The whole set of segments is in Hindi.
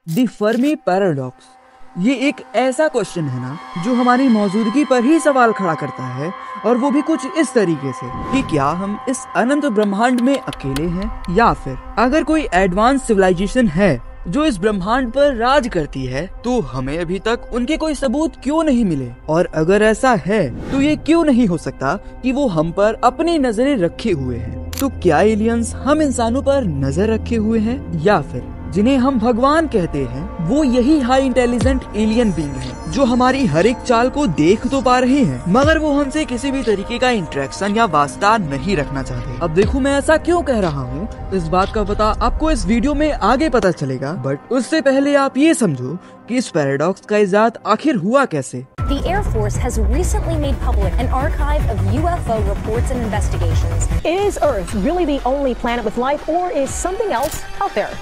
दी फर्मी पैराडॉक्स, ये एक ऐसा क्वेश्चन है ना जो हमारी मौजूदगी पर ही सवाल खड़ा करता है, और वो भी कुछ इस तरीके से कि क्या हम इस अनंत ब्रह्मांड में अकेले हैं, या फिर अगर कोई एडवांस सिविलाइजेशन है जो इस ब्रह्मांड पर राज करती है तो हमें अभी तक उनके कोई सबूत क्यों नहीं मिले, और अगर ऐसा है तो ये क्यों नहीं हो सकता कि वो हम पर अपनी नजरें रखे हुए हैं। तो क्या एलियंस हम इंसानों पर नजर रखे हुए हैं, या फिर जिन्हें हम भगवान कहते हैं वो यही हाई इंटेलिजेंट एलियन बीइंग हैं जो हमारी हर एक चाल को देख तो पा रहे हैं मगर वो हमसे किसी भी तरीके का इंटरेक्शन या वास्ता नहीं रखना चाहते। अब देखो मैं ऐसा क्यों कह रहा हूँ, इस बात का पता आपको इस वीडियो में आगे पता चलेगा, बट उससे पहले आप ये समझो कि इस पैराडॉक्स का इजाद आखिर हुआ कैसे। The Air Force has recently made public an archive of UFO reports and investigations. Is Earth really the only planet with life, or is something else out there?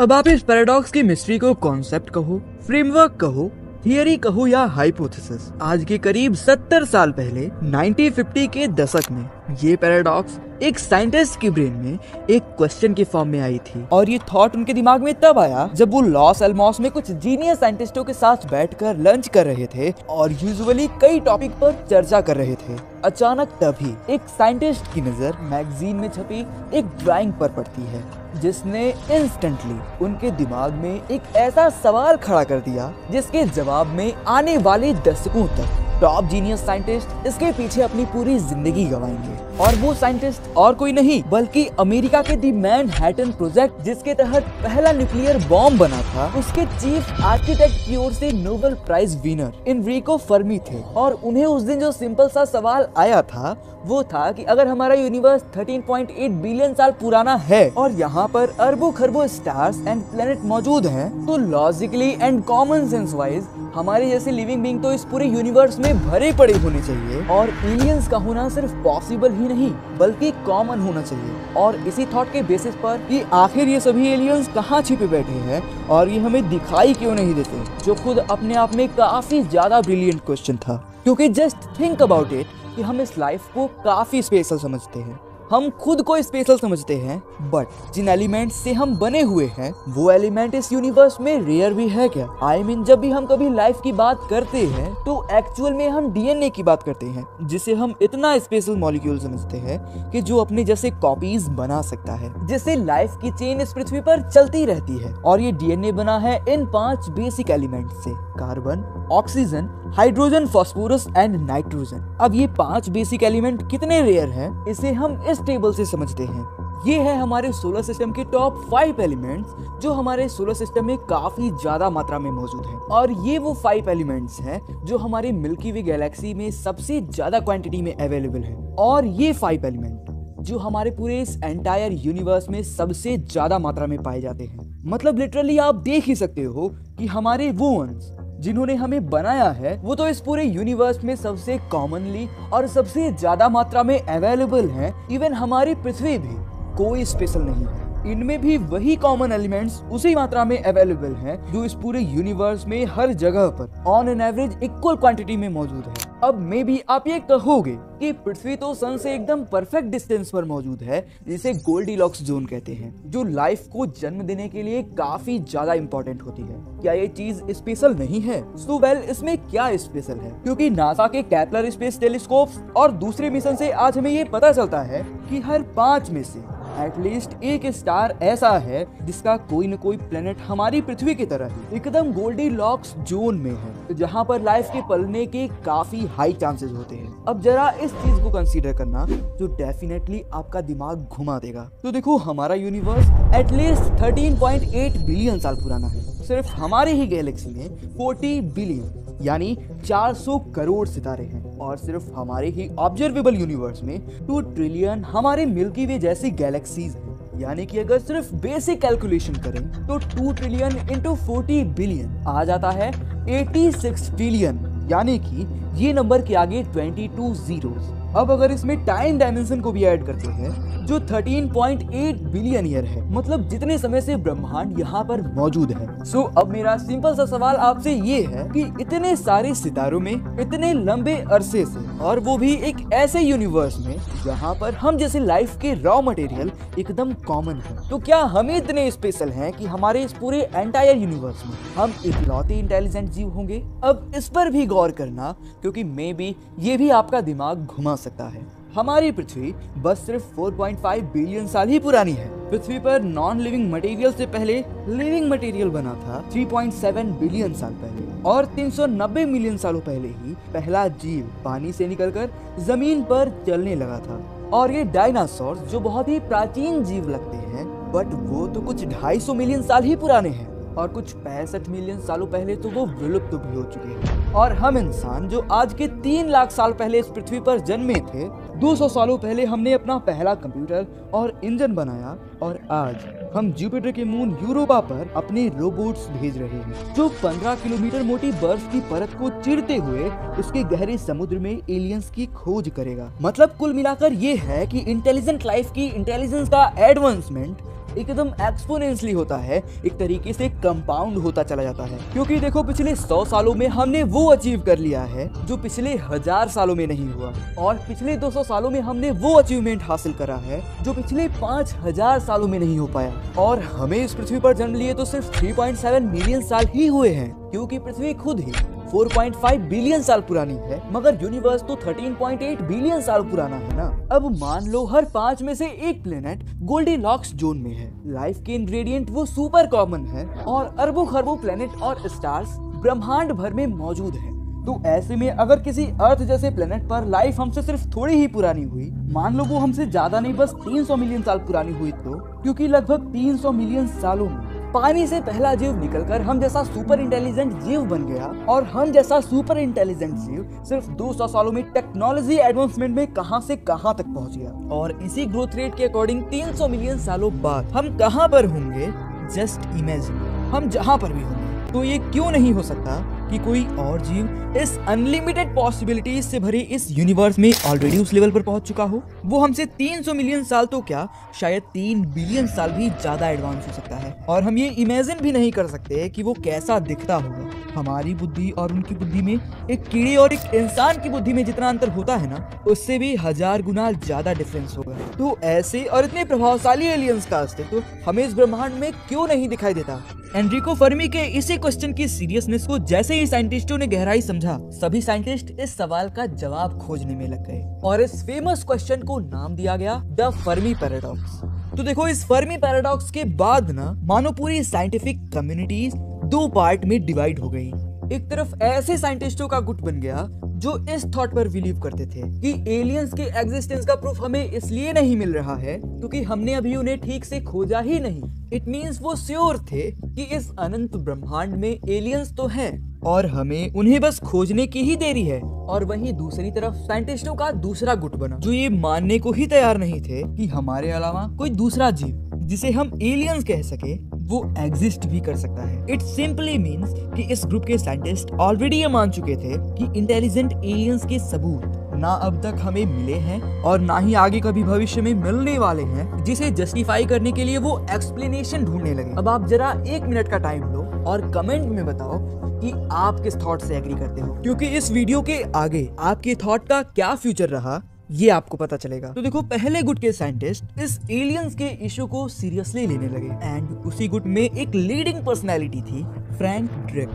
अब आप इस पैराडॉक्स की मिस्ट्री को कॉन्सेप्ट कहो, फ्रेमवर्क कहो, थियरी कहो या हाइपोथेसिस, आज के करीब 70 साल पहले 1950 के दशक में ये पैराडॉक्स एक साइंटिस्ट की ब्रेन में एक क्वेश्चन की फॉर्म में आई थी, और ये थॉट उनके दिमाग में तब आया जब वो लॉस एलमॉस में कुछ जीनियस साइंटिस्टों के साथ बैठकर लंच कर रहे थे और यूजुअली कई टॉपिक पर चर्चा कर रहे थे। अचानक तभी एक साइंटिस्ट की नजर मैगजीन में छपी एक ड्राइंग पर पड़ती है जिसने इंस्टेंटली उनके दिमाग में एक ऐसा सवाल खड़ा कर दिया जिसके जवाब में आने वाले दशकों तक टॉप जीनियस साइंटिस्ट इसके पीछे अपनी पूरी जिंदगी गवाएंगे। और वो साइंटिस्ट और कोई नहीं बल्कि अमेरिका के दी मैनहट्टन प्रोजेक्ट, जिसके तहत पहला न्यूक्लियर बॉम्ब बना था, उसके चीफ आर्किटेक्ट की ओर से Nobel prize winner Enrico Fermi थे। और उन्हें उस दिन जो सिंपल सा सवाल आया था वो था कि अगर हमारा यूनिवर्स 13.8 बिलियन साल पुराना है और यहाँ पर अरबों खरबों स्टार्स एंड प्लेनेट मौजूद हैं, तो logically and common sense wise हमारे जैसे लिविंग बीइंग तो इस पूरे यूनिवर्स में भरे पड़े होने चाहिए, और एलियंस का होना सिर्फ पॉसिबल ही नहीं बल्कि कॉमन होना चाहिए। और इसी थॉट के बेसिस पर कि आखिर ये सभी एलियंस कहाँ छिपे बैठे हैं और ये हमें दिखाई क्यों नहीं देते, जो खुद अपने आप में काफी ज्यादा ब्रिलियंट क्वेश्चन था। क्योंकि जस्ट थिंक अबाउट इट कि हम इस लाइफ को काफी स्पेशल समझते हैं, हम खुद को स्पेशल समझते हैं, बट जिन एलिमेंट से हम बने हुए हैं वो एलिमेंट इस यूनिवर्स में रेयर भी है क्या? I mean, जब भी हम कभी लाइफ की बात करते हैं तो एक्चुअल में हम डीएनए की बात करते हैं, जिसे हम इतना स्पेशल मॉलिक्यूल समझते हैं कि जो अपने जैसे कॉपीज बना सकता है, जिससे लाइफ की चेन इस पृथ्वी पर चलती रहती है। और ये डीएनए बना है इन 5 बेसिक एलिमेंट से, carbon, oxygen, hydrogen, phosphorus and nitrogen. अब ये 5 बेसिक एलिमेंट कितने रेयर हैं इसे हम इस टेबल से समझते हैं। ये है हमारे सोलर सिस्टम के टॉप 5 एलिमेंट्स जो हमारे सोलर सिस्टम में काफी ज्यादा मात्रा में मौजूद हैं, और ये वो 5 एलिमेंट्स हैं जो हमारे मिल्की वे गैलेक्सी में सबसे ज्यादा क्वांटिटी में अवेलेबल है। और ये 5 एलिमेंट जो हमारे पूरे इस एंटायर यूनिवर्स में सबसे ज्यादा मात्रा में पाए जाते हैं। मतलब लिटरली आप देख ही सकते हो कि हमारे वो वंस जिन्होंने हमें बनाया है वो तो इस पूरे यूनिवर्स में सबसे कॉमनली और सबसे ज्यादा मात्रा में अवेलेबल हैं। इवन हमारी पृथ्वी भी कोई स्पेशल नहीं है, इनमें भी वही कॉमन एलिमेंट्स उसी मात्रा में अवेलेबल हैं जो इस पूरे यूनिवर्स में हर जगह पर on an average equal quantity में मौजूद है। अब मे भी आप ये कहोगे कि पृथ्वी तो सन से एकदम परफेक्ट डिस्टेंस पर मौजूद है, जिसे गोल्डीलॉक्स जोन कहते हैं, जो लाइफ को जन्म देने के लिए काफी ज्यादा इंपॉर्टेंट होती है। क्या ये चीज स्पेशल नहीं है? सो वेल, इसमें क्या स्पेशल है? क्योंकि नासा के केपलर स्पेस टेलीस्कोप्स और दूसरे मिशन से आज हमें ये पता चलता है कि हर 5 में से एटलीस्ट एक स्टार ऐसा है जिसका कोई न कोई प्लेनेट हमारी पृथ्वी की तरह ही एकदम गोल्डीलॉक्स जोन में है, जहाँ पर लाइफ के पलने के काफी हाई चांसेस होते हैं। अब जरा इस चीज को कंसीडर करना जो डेफिनेटली आपका दिमाग घुमा देगा। तो देखो, हमारा यूनिवर्स एटलीस्ट 13.8 बिलियन साल पुराना है। सिर्फ हमारे ही गैलेक्सी में 40 बिलियन यानी 400 करोड़ सितारे हैं, और सिर्फ हमारे ही ऑब्जर्वेबल यूनिवर्स में 2 ट्रिलियन हमारे मिल्की वे जैसी गैलेक्सीज हैं। यानी कि अगर सिर्फ बेसिक कैलकुलेशन करें तो 2 ट्रिलियन इंटू 40 बिलियन आ जाता है 86 ट्रिलियन, यानी कि ये नंबर के आगे 22 जीरोस। अब अगर इसमें टाइम डायमेंशन को भी ऐड करते हैं जो 13.8 बिलियन ईयर है, मतलब जितने समय से ब्रह्मांड यहाँ पर मौजूद है। सो अब मेरा सिंपल सा सवाल आपसे ये है कि इतने सारे सितारों में इतने लंबे अरसे से, और वो भी एक ऐसे यूनिवर्स में जहाँ पर हम जैसे लाइफ के रॉ मटेरियल एकदम कॉमन है, तो क्या हम इतने स्पेशल हैं कि हमारे इस पूरे एंटायर यूनिवर्स में हम इकलौते इंटेलिजेंट जीव होंगे? अब इस पर भी गौर करना, क्योंकि मे बी ये भी आपका दिमाग घुमा सकता है। हमारी पृथ्वी बस सिर्फ 4.5 बिलियन साल ही पुरानी है। पृथ्वी पर नॉन लिविंग मटेरियल से पहले लिविंग मटेरियल बना था 3.7 बिलियन साल पहले, और 390 मिलियन सालों पहले ही पहला जीव पानी से निकलकर जमीन पर चलने लगा था। और ये डायनासोर जो बहुत ही प्राचीन जीव लगते हैं, बट वो तो कुछ 250 मिलियन साल ही पुराने हैं, और कुछ 65 मिलियन सालों पहले तो वो विलुप्त भी हो चुके हैं। और हम इंसान जो आज के 3 लाख साल पहले इस पृथ्वी पर जन्मे थे, 200 सालों पहले हमने अपना पहला कंप्यूटर और इंजन बनाया, और आज हम जुपिटर के मून यूरोपा पर अपने रोबोट्स भेज रहे हैं जो 15 किलोमीटर मोटी बर्फ की परत को चीरते हुए उसके गहरे समुद्र में एलियंस की खोज करेगा। मतलब कुल मिलाकर ये है कि इंटेलिजेंट लाइफ की इंटेलिजेंस का एडवांसमेंट एकदम एक्सपोनेंशियली होता है, एक तरीके से कंपाउंड होता चला जाता है। क्योंकि देखो पिछले 100 सालों में हमने वो अचीव कर लिया है जो पिछले 1000 सालों में नहीं हुआ, और पिछले 200 सालों में हमने वो अचीवमेंट हासिल करा है जो पिछले 5000 सालों में नहीं हो पाया। और हमें इस पृथ्वी पर जन्म लिए तो सिर्फ 3.7 मिलियन साल ही हुए हैं, क्योंकि पृथ्वी खुद ही 4.5 बिलियन साल पुरानी है, मगर यूनिवर्स तो 13.8 बिलियन साल पुराना है ना। अब मान लो हर 5 में से एक प्लेनेट गोल्डीलॉक्स जोन में है, लाइफ के इंग्रेडिएंट वो सुपर कॉमन है, और अरबों खरबों प्लेनेट और स्टार्स ब्रह्मांड भर में मौजूद है। तो ऐसे में अगर किसी अर्थ जैसे प्लेनेट पर लाइफ हमसे सिर्फ थोड़ी ही पुरानी हुई, मान लो वो हमसे ज्यादा नहीं बस 300 मिलियन साल पुरानी हुई, तो क्योंकि लगभग 300 मिलियन सालों में पानी से पहला जीव निकलकर हम जैसा सुपर इंटेलिजेंट जीव बन गया, और हम जैसा सुपर इंटेलिजेंट जीव सिर्फ 200 सालों में टेक्नोलॉजी एडवांसमेंट में कहां से कहां तक पहुंच गया। और इसी ग्रोथ रेट के अकॉर्डिंग 300 मिलियन सालों बाद हम कहां पर होंगे, जस्ट इमेजिन, हम जहां पर भी होंगे। तो ये क्यों नहीं हो सकता कि कोई और जीव इस अनलिमिटेड पॉसिबिलिटीज से भरे इस यूनिवर्स में ऑलरेडी उस लेवल पर पहुंच चुका हो? वो हमसे 300 मिलियन साल तो क्या, शायद 3 बिलियन साल भी ज्यादा एडवांस हो सकता है। और हम ये इमेजिन भी नहीं कर सकते कि वो कैसा दिखता होगा। हमारी बुद्धि और उनकी बुद्धि में, एक कीड़े और एक इंसान की बुद्धि में जितना अंतर होता है ना, उससे भी 1000 गुना ज्यादा डिफरेंस होगा। तो ऐसे और इतने प्रभावशाली एलियंस का अस्तित्व हमें इस ब्रह्मांड में क्यों नहीं दिखाई देता? एनरिको फर्मी के इसी क्वेश्चन की सीरियसनेस को जैसे ही साइंटिस्टों ने गहराई समझा, सभी साइंटिस्ट इस सवाल का जवाब खोजने में लग गए, और इस फेमस क्वेश्चन को नाम दिया गया द फर्मी पैराडॉक्स। तो देखो, इस फर्मी पैराडॉक्स के बाद ना मानो पूरी साइंटिफिक कम्युनिटीज 2 पार्ट में डिवाइड हो गई। एक तरफ ऐसे साइंटिस्टों का गुट बन गया जो इस थॉट पर बिलीव करते थे कि एलियंस के एग्जिस्टेंस का प्रूफ हमें इसलिए नहीं मिल रहा है क्योंकि हमने अभी उन्हें ठीक से खोजा ही नहीं। इट मीन्स वो श्योर थे कि इस अनंत ब्रह्मांड में एलियंस तो हैं और हमें उन्हें बस खोजने की ही देरी है। और वहीं दूसरी तरफ साइंटिस्टों का दूसरा गुट बना जो ये मानने को ही तैयार नहीं थे कि हमारे अलावा कोई दूसरा जीव जिसे हम एलियंस कह सके वो एग्जिस्ट भी कर सकता है। इट सिंपली मीन्स कि इस ग्रुप के साइंटिस्ट ऑलरेडी ये मान चुके थे कि इंटेलिजेंट एलियंस के सबूत ना अब तक हमें मिले हैं और ना ही आगे कभी भविष्य में मिलने वाले हैं, जिसे जस्टिफाई करने के लिए वो एक्सप्लेनेशन ढूंढने लगे। अब आप जरा 1 मिनट का टाइम लो और कमेंट में बताओ कि आप किस थॉट से एग्री करते हो, क्योंकि इस वीडियो के आगे आपके थॉट का क्या फ्यूचर रहा ये आपको पता चलेगा। तो देखो, पहले गुट के साइंटिस्ट इस एलियंस के इशू को सीरियसली लेने लगे एंड उसी गुट में एक लीडिंग पर्सनालिटी थी फ्रैंक ड्रेक,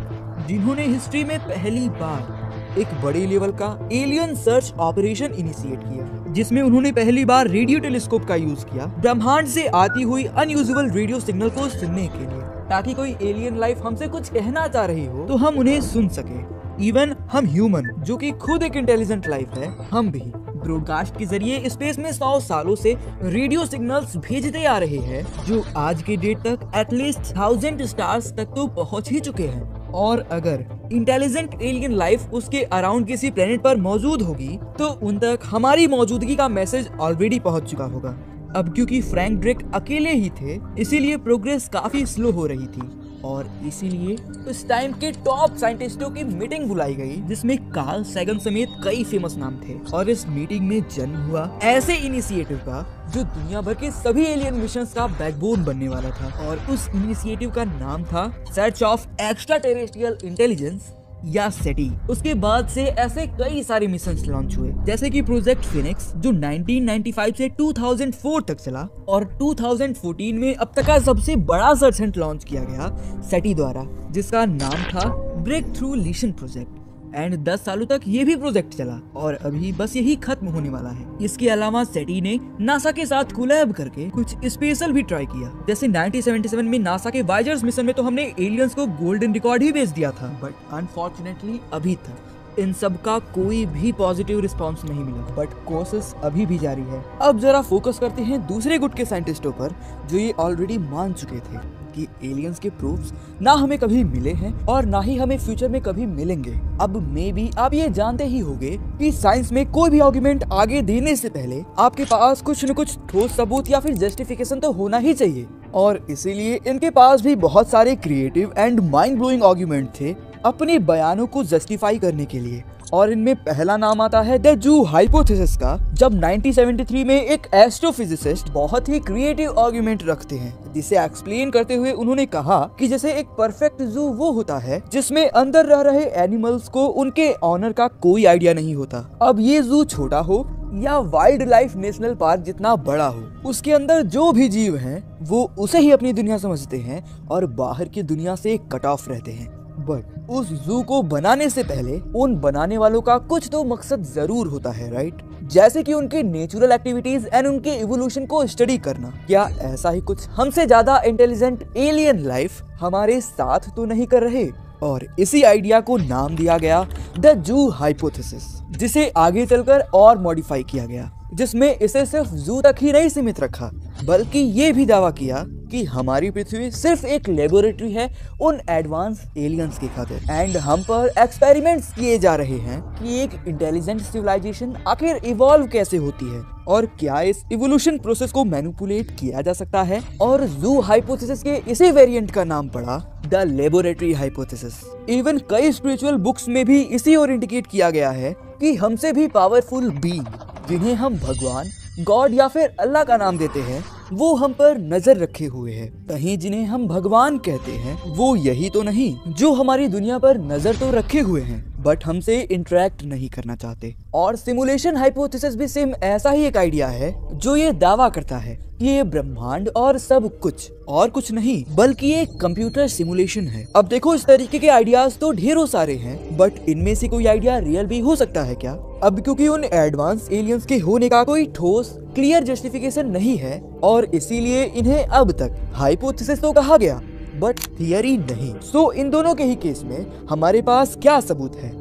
जिन्होंने हिस्ट्री में पहली बार एक बड़े लेवल का एलियन सर्च ऑपरेशन इनिशिएट किया, जिसमें उन्होंने पहली बार रेडियो टेलीस्कोप का यूज किया ब्रह्मांड से आती हुई अनयूजुअल रेडियो सिग्नल को सुनने के लिए, ताकि कोई एलियन लाइफ हमसे कुछ कहना चाह रही हो तो हम उन्हें सुन सके। इवन हम ह्यूमन जो कि खुद एक इंटेलिजेंट लाइफ है, हम भी ब्रॉडकास्ट के जरिए स्पेस में 100 सालों से रेडियो सिग्नल्स भेजते आ रहे हैं, जो आज के डेट तक एटलीस्ट 1000 स्टार्स तक तो पहुंच ही चुके हैं। और अगर इंटेलिजेंट एलियन लाइफ उसके अराउंड किसी प्लेनेट पर मौजूद होगी तो उन तक हमारी मौजूदगी का मैसेज ऑलरेडी पहुंच चुका होगा। अब क्योंकि फ्रैंक ड्रेक अकेले ही थे, इसीलिए प्रोग्रेस काफी स्लो हो रही थी। और इसीलिए उस टाइम के टॉप साइंटिस्टों की मीटिंग बुलाई गई, जिसमें कार्ल सैगन समेत कई फेमस नाम थे। और इस मीटिंग में जन्म हुआ ऐसे इनिशिएटिव का जो दुनिया भर के सभी एलियन मिशंस का बैकबोन बनने वाला था। और उस इनिशिएटिव का नाम था search of extra terrestrial intelligence या सेटी। उसके बाद से ऐसे कई सारे मिशंस लॉन्च हुए, जैसे कि प्रोजेक्ट फिनिक्स जो 1995 से 2004 तक चला, और 2014 में अब तक का सबसे बड़ा सर्च हंट लॉन्च किया गया सेटी द्वारा, जिसका नाम था breakthrough listen project. And 10 सालों तक ये भी प्रोजेक्ट चला और अभी बस यही खत्म होने वाला है। इसके अलावा सेटी ने नासा के साथ कोलैब करके कुछ स्पेशल भी ट्राई किया, जैसे 1977 में नासा के वायजर्स मिशन में तो हमने एलियंस को गोल्डन रिकॉर्ड ही भेज दिया था, बट अनफॉर्चुनेटली अभी तक इन सब का कोई भी पॉजिटिव रिस्पांस नहीं मिला। बट कोशिश अभी भी जारी है। अब जरा फोकस करते हैं दूसरे गुट के साइंटिस्टों पर, जो ये ऑलरेडी मान चुके थे कि एलियंस के प्रूफ्स ना हमें कभी मिले हैं और ना ही हमें फ्यूचर में कभी मिलेंगे। अब मे बी आप ये जानते ही होंगे कि साइंस में कोई भी आर्गुमेंट आगे देने से पहले आपके पास कुछ न कुछ ठोस सबूत या फिर जस्टिफिकेशन तो होना ही चाहिए, और इसीलिए इनके पास भी बहुत सारे creative and mind blowing argument थे अपने बयानों को जस्टिफाई करने के लिए। और इनमें पहला नाम आता है द जू हाइपोथेसिस का, जब 1973 में एक एस्ट्रोफिजिसिस्ट बहुत ही क्रिएटिव आर्गुमेंट रखते हैं, जिसे एक्सप्लेन करते हुए उन्होंने कहा कि जैसे एक परफेक्ट जू वो होता है जिसमें अंदर रह रहे एनिमल्स को उनके ऑनर का कोई आइडिया नहीं होता। अब ये जू छोटा हो या वाइल्ड लाइफ नेशनल पार्क जितना बड़ा हो, उसके अंदर जो भी जीव हैं वो उसे ही अपनी दुनिया समझते हैं और बाहर की दुनिया से कट ऑफ रहते हैं। बट उस जू को बनाने से पहले उन बनाने वालों का कुछ तो मकसद जरूर होता है, राइट? जैसे कि उनके नेचुरल एक्टिविटीज एंड उनके इवोल्यूशन को स्टडी करना। क्या ऐसा ही कुछ हमसे ज्यादा इंटेलिजेंट एलियन लाइफ हमारे साथ तो नहीं कर रहे? और इसी आइडिया को नाम दिया गया द जू हाइपोथेसिस, जिसे आगे चलकर और मॉडिफाई किया गया, जिसमें इसे सिर्फ जू तक ही नहीं सीमित रखा, बल्कि ये भी दावा किया कि हमारी पृथ्वी सिर्फ एक लेबोरेटरी है उन एडवांस एलियंस के खातिर, एंड हम पर एक्सपेरिमेंट्स किए जा रहे हैं कि एक इंटेलिजेंट सिविलाइजेशन आखिर इवॉल्व कैसे होती है और क्या इस इवोल्यूशन प्रोसेस को मैनिपुलेट किया जा सकता है। और जू हाइपोथेसिस के इसी वेरिएंट का नाम पड़ा द लेबोरेटरी हाइपोथेसिस। इवन कई स्पिरिचुअल बुक्स में भी इसी ओर इंडिकेट किया गया है कि हमसे भी पावरफुल बीइंग, जिन्हें हम भगवान, गॉड या फिर अल्लाह का नाम देते हैं, वो हम पर नजर रखे हुए हैं। कहीं जिन्हें हम भगवान कहते हैं वो यही तो नहीं जो हमारी दुनिया पर नजर तो रखे हुए हैं, बट हमसे इंटरेक्ट नहीं करना चाहते। और सिमुलेशन हाइपोथेसिस भी सेम ऐसा ही एक आइडिया है जो ये दावा करता है कि ये ब्रह्मांड और सब कुछ और कुछ नहीं बल्कि एक कंप्यूटर सिमुलेशन है। अब देखो, इस तरीके के आइडियाज तो ढेरों सारे हैं, बट इनमें से कोई आइडिया रियल भी हो सकता है क्या? अब क्योंकि उन एडवांस एलियंस के होने का कोई ठोस क्लियर जस्टिफिकेशन नहीं है और इसीलिए इन्हें अब तक हाइपोथेसिस तो कहा गया बट थियरी नहीं। सो इन दोनों के ही केस में हमारे पास क्या सबूत है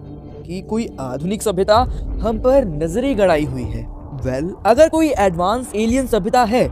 कि कोई आधुनिक सभ्यता हम पर नजरें गड़ाई हुई है? वेल, अगर कोई एडवांस एलियन सभ्यता है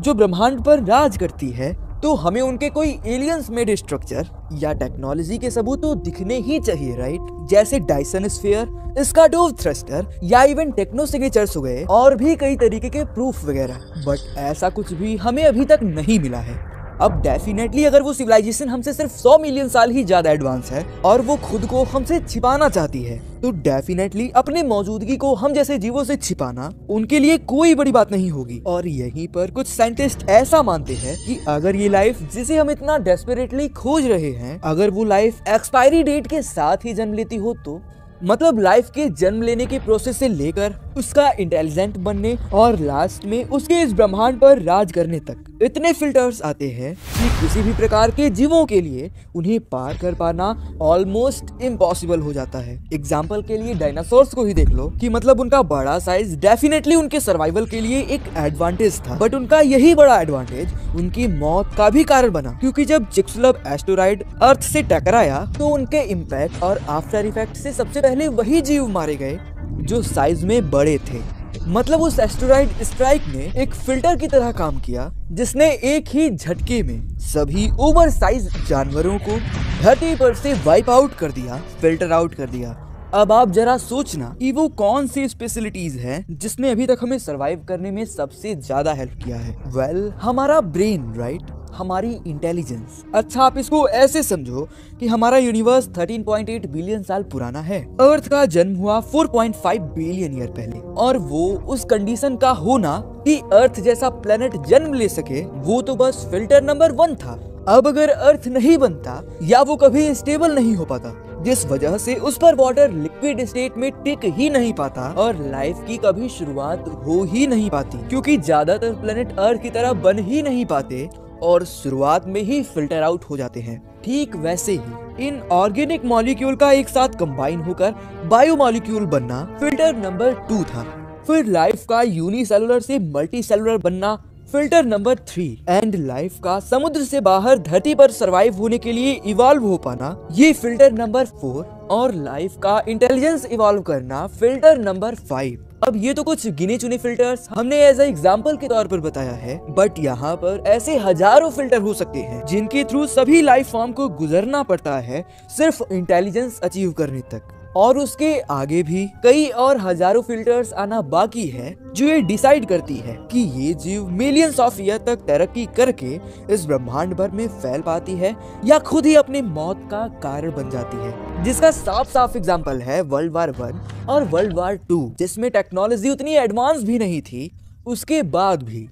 जो ब्रह्मांड पर राज करती है, तो हमें उनके कोई एलियंस मेड स्ट्रक्चर या टेक्नोलॉजी के सबूत तो दिखने ही चाहिए, राइट? जैसे डायसन स्फीयर, स्काडोव थ्रस्टर या इवन टेक्नो सिग्नेचर्स हो गए और भी कई तरीके के प्रूफ वगैरह। बट ऐसा कुछ भी हमें अभी तक नहीं मिला है। अब डेफिनेटली अगर वो सिविलाइजेशन हमसे सिर्फ 100 मिलियन साल ही ज्यादा एडवांस है और वो खुद को हमसे छिपाना चाहती है, तो डेफिनेटली अपने मौजूदगी को हम जैसे जीवों से छिपाना उनके लिए कोई बड़ी बात नहीं होगी। और यहीं पर कुछ साइंटिस्ट ऐसा मानते हैं कि अगर ये लाइफ जिसे हम इतना डेस्परेटली खोज रहे हैं, अगर वो लाइफ एक्सपायरी डेट के साथ ही जन्म लेती हो, तो मतलब लाइफ के जन्म लेने के प्रोसेस से लेकर उसका इंटेलिजेंट बनने और लास्ट में उसके इस ब्रह्मांड पर राज करने तक इतने फिल्टर्स आते हैं कि किसी भी प्रकार के जीवों के लिए उन्हें पार कर पाना ऑलमोस्ट इम्पॉसिबल हो जाता है। एग्जाम्पल के लिए डायनासोर्स को ही देख लो कि मतलब उनका बड़ा साइज डेफिनेटली उनके सर्वाइवल के लिए एक एडवांटेज था, बट उनका यही बड़ा एडवांटेज उनकी मौत का भी कारण बना, क्योंकि जब चिक्सुलव एस्टेरॉयड अर्थ से टकराया तो उनके इम्पैक्ट और आफ्टर इफेक्ट से सबसे पहले वही जीव मारे गए जो साइज में बड़े थे। मतलब उस एस्टेरॉयड स्ट्राइक ने एक फिल्टर की तरह काम किया, जिसने एक ही झटके में सभी ओवर साइज जानवरों को धरती पर से वाइप आउट कर दिया, फिल्टर आउट कर दिया। अब आप जरा सोचना कि वो कौन सी स्पेशलिटीज हैं जिसने अभी तक हमें सरवाइव करने में सबसे ज्यादा हेल्प किया है? वेल, हमारा ब्रेन, राइट? हमारी इंटेलिजेंस। अच्छा, आप इसको ऐसे समझो कि हमारा यूनिवर्स 13.8 बिलियन साल पुराना है। अर्थ का जन्म हुआ 4.5 बिलियन ईयर पहले, और वो उस कंडीशन का होना कि अर्थ जैसा प्लेनेट जन्म ले सके, वो तो बस फिल्टर नंबर 1 था। अब अगर अर्थ नहीं बनता या वो कभी स्टेबल नहीं हो पाता, जिस वजह से उस पर वाटर लिक्विड स्टेट में टिक ही नहीं पाता और लाइफ की कभी शुरुआत हो ही नहीं पाती, क्योंकि ज्यादातर प्लेनेट अर्थ की तरह बन ही नहीं पाते और शुरुआत में ही फिल्टर आउट हो जाते हैं। ठीक वैसे ही इन ऑर्गेनिक मॉलिक्यूल का एक साथ कंबाइन होकर बायो मॉलिक्यूल बनना फिल्टर नंबर 2 था। फिर लाइफ का यूनिसेलुलर से मल्टी सेलुलर बनना फिल्टर नंबर 3, एंड लाइफ का समुद्र से बाहर धरती पर सरवाइव होने के लिए इवॉल्व हो पाना, ये फिल्टर नंबर 4, और लाइफ का इंटेलिजेंस इवॉल्व करना फिल्टर नंबर 5। अब ये तो कुछ गिने चुने फिल्टर्स हमने एज ए एग्जाम्पल के तौर पर बताया है, बट यहाँ पर ऐसे हजारों फिल्टर हो सकते हैं जिनके थ्रू सभी लाइफ फॉर्म को गुजरना पड़ता है सिर्फ इंटेलिजेंस अचीव करने तक। और उसके आगे भी कई और हजारों फिल्टर्स आना बाकी है जो ये डिसाइड करती है कि ये जीव मिलियंस ऑफ ईयर तक तरक्की करके इस ब्रह्मांड भर में फैल पाती है या खुद ही अपनी मौत का कारण बन जाती है। जिसका साफ साफ एग्जांपल है वर्ल्ड वार 1 और वर्ल्ड वार 2, जिसमें टेक्नोलॉजी उतनी एडवांस भी नहीं थी, उसके बाद भी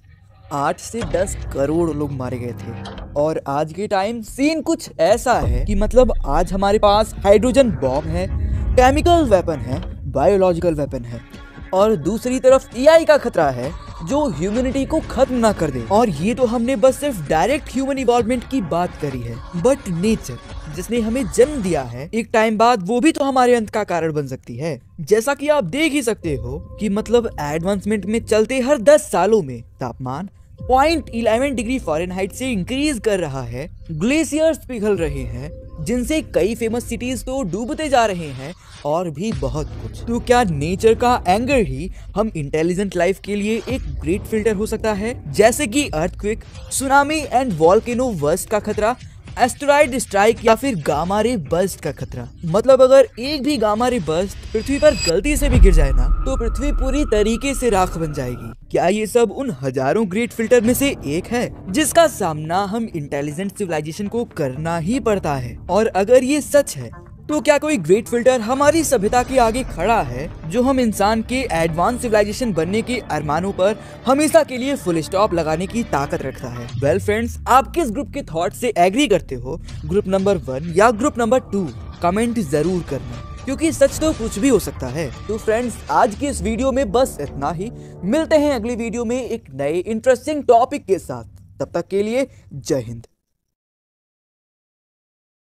8 से 10 करोड़ लोग मारे गए थे। और आज के टाइम सीन कुछ ऐसा है कि मतलब आज हमारे पास हाइड्रोजन बॉम्ब है, केमिकल वेपन है, बायोलॉजिकल वेपन है, और दूसरी तरफ एआई का खतरा है जो ह्यूमैनिटी को खत्म ना कर दे। और ये तो हमने बस सिर्फ डायरेक्ट ह्यूमन इवॉल्वमेंट की बात करी है, बट नेचर जिसने हमें जन्म दिया है, एक टाइम बाद वो भी तो हमारे अंत का कारण बन सकती है। जैसा कि आप देख ही सकते हो कि मतलब एडवांसमेंट में चलते हर 10 सालों में तापमान 0.11 डिग्री फ़ारेनहाइट से इंक्रीज कर रहा है, ग्लेशियर्स पिघल रहे हैं, जिनसे कई फेमस सिटीज तो डूबते जा रहे हैं, और भी बहुत कुछ। तो क्या नेचर का एंगर ही हम इंटेलिजेंट लाइफ के लिए एक ग्रेट फिल्टर हो सकता है, जैसे कि earthquake, tsunami and volcano burst का खतरा, एस्टेरॉइड स्ट्राइक या फिर गामा रे बर्स्ट का खतरा। मतलब अगर एक भी गामा रे बर्स्ट पृथ्वी पर गलती से भी गिर जाए ना, तो पृथ्वी पूरी तरीके से राख बन जाएगी। क्या ये सब उन हजारों ग्रेट फिल्टर में से एक है जिसका सामना हम इंटेलिजेंट सिविलाइजेशन को करना ही पड़ता है? और अगर ये सच है तो क्या कोई ग्रेट फिल्टर हमारी सभ्यता के आगे खड़ा है जो हम इंसान के एडवांस सिविलाइजेशन बनने के अरमानों पर हमेशा के लिए फुल स्टॉप लगाने की ताकत रखता है? वेल फ्रेंड्स, आप किस ग्रुप के थॉट से एग्री करते हो, ग्रुप नंबर 1 या ग्रुप नंबर 2? कमेंट जरूर करना, क्योंकि सच तो कुछ भी हो सकता है। तो फ्रेंड्स, आज की इस वीडियो में बस इतना ही। मिलते हैं अगली वीडियो में एक नए इंटरेस्टिंग टॉपिक के साथ। तब तक के लिए जय हिंद।